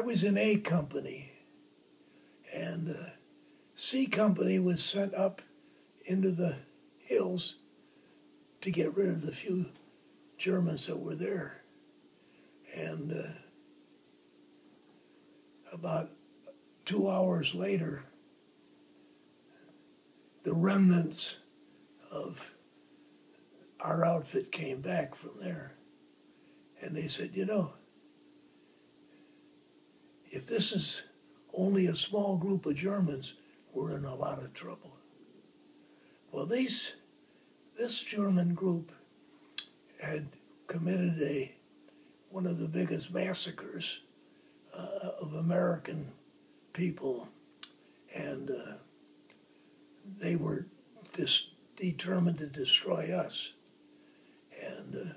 I was in A Company, and C Company was sent up into the hills to get rid of the few Germans that were there. And about 2 hours later, the remnants of our outfit came back from there. And they said, you know, if this is only a small group of Germans, we're in a lot of trouble. Well, this German group had committed one of the biggest massacres of American people, and they were determined to destroy us. And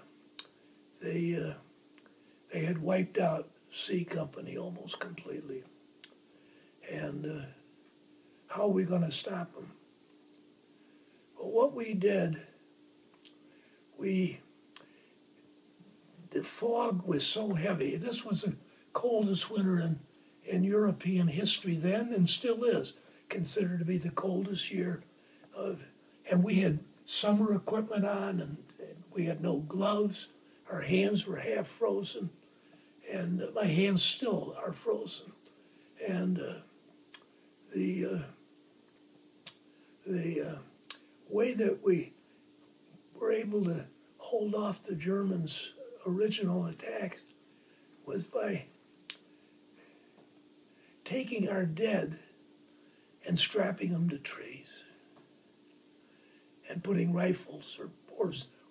they had wiped out C Company almost completely. And how are we going to stop them? Well, what we did, the fog was so heavy. This was the coldest winter in European history then, and still is considered to be the coldest year. And we had summer equipment on, and we had no gloves. Our hands were half frozen, and my hands still are frozen. And the way that we were able to hold off the Germans' original attacks was by taking our dead and strapping them to trees and putting rifles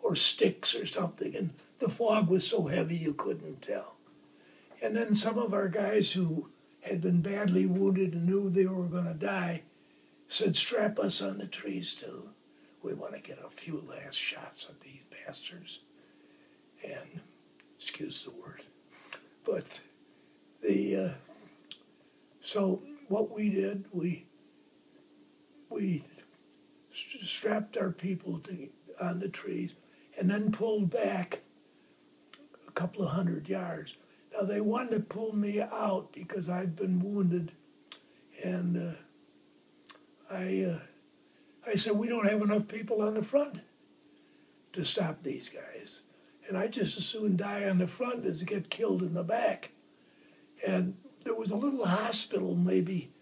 or sticks or something, and the fog was so heavy you couldn't tell. And then some of our guys who had been badly wounded and knew they were going to die said, strap us on the trees too. We want to get a few last shots of these bastards. And, excuse the word, but so what we did, we strapped our people on the trees and then pulled back a couple of 100 yards. Now they wanted to pull me out because I'd been wounded, and I said, we don't have enough people on the front to stop these guys. And I just as soon die on the front as get killed in the back. And there was a little hospital maybe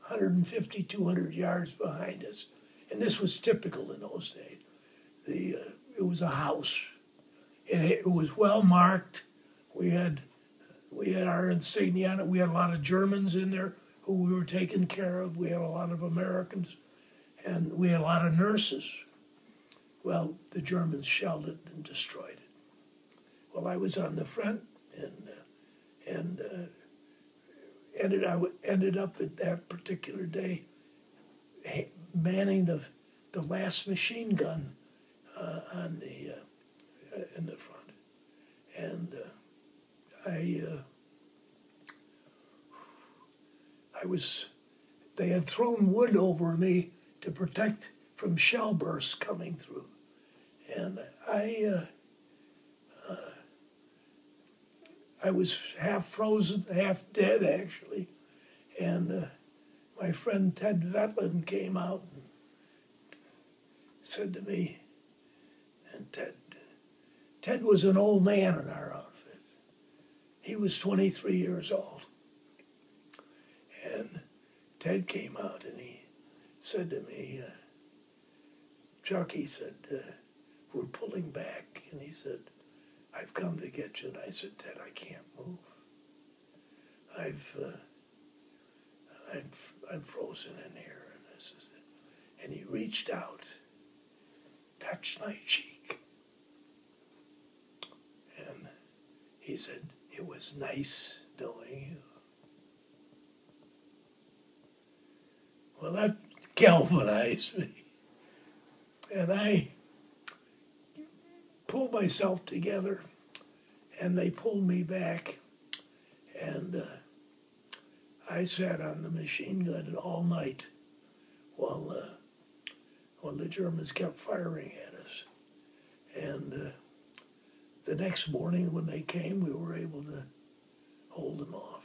150, 200 yards behind us. And this was typical in those days. It was a house. And it was well marked. We had our insignia on it. We had a lot of Germans in there who we were taking care of. We had a lot of Americans. And we had a lot of nurses. Well, the Germans shelled it and destroyed it. Well, I was on the front and ended up at that particular day manning the last machine gun in the front. And they had thrown wood over me to protect from shell bursts coming through. And I was half frozen, half dead actually. And my friend Ted Vetlin came out and said to me, and Ted was an old man in our outfit. He was 23 years old. And Ted came out and he said to me, Chuck, he said, we're pulling back. And he said, I've come to get you. And I said, Ted, I can't move. I'm frozen in here, and this is it. And he reached out, touched my cheek, and he said, it was nice knowing you. Well, that galvanized me. And I pulled myself together, and they pulled me back, and I sat on the machine gun all night while the Germans kept firing at us. And the next morning when they came, we were able to hold them off.